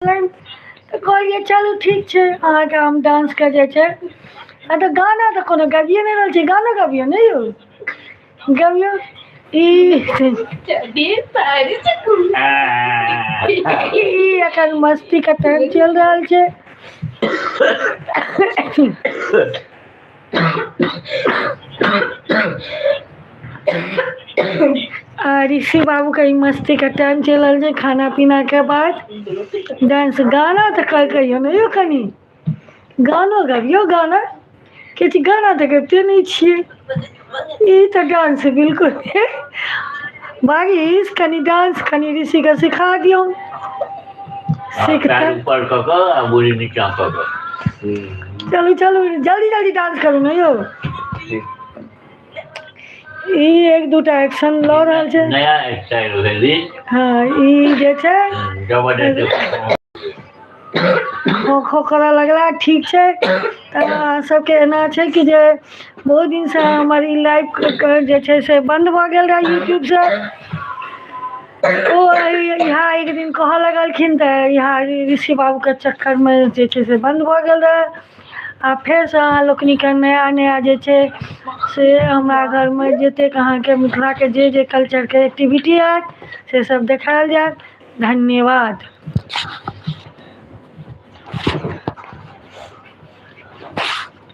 तो कहलिए चलू ठीक है अहाँ के हम डांस कर जे छे। तो गाना तो कोनो गाबिए नहीं रहल छे, गाना गाबियो नहीं यो गाबियो एखन मस्ती का टाइम चल रहा है। ऋषि बाबू का मस्ती का टाइम चल रहा है। खाना पीना के बाद डांस गाना तो कहियो नहीं यो कनी गानो गाबियो गाना किछ गाना तो गबते नहीं छिए। ई तो डांस बिल्कुल बागी कनी डांस कनी ऋषि का सिखा दियो। पैर ऊपर कर बुरी नीचा कर। चलो चलो जल्दी जल्दी डांस करू ना यो। ई एक दूटा एक्शन ल रहल छे, नया स्टाइल भेली। हाँ ई जे छे जबरदस्त खो खो करे लगला ठीक छे। अहाँ सबके एना छे कि जे बहुत दिन से हमारी लाइव जे छे से बंद भ गेल रहा यूट्यूब से। ओ यहाँ एक दिन कह लगलखिन त यहाँ ऋषि बाबू के चक्कर में जे छे से बंद भ गेल रहा। आ फिर से अहाँ लोकनी के नया नया जे छे से हमारा घर में जते अहाँ के मिथिला के जे कल्चर के एक्टिविटी है से सब देखायल जाए। धन्यवाद।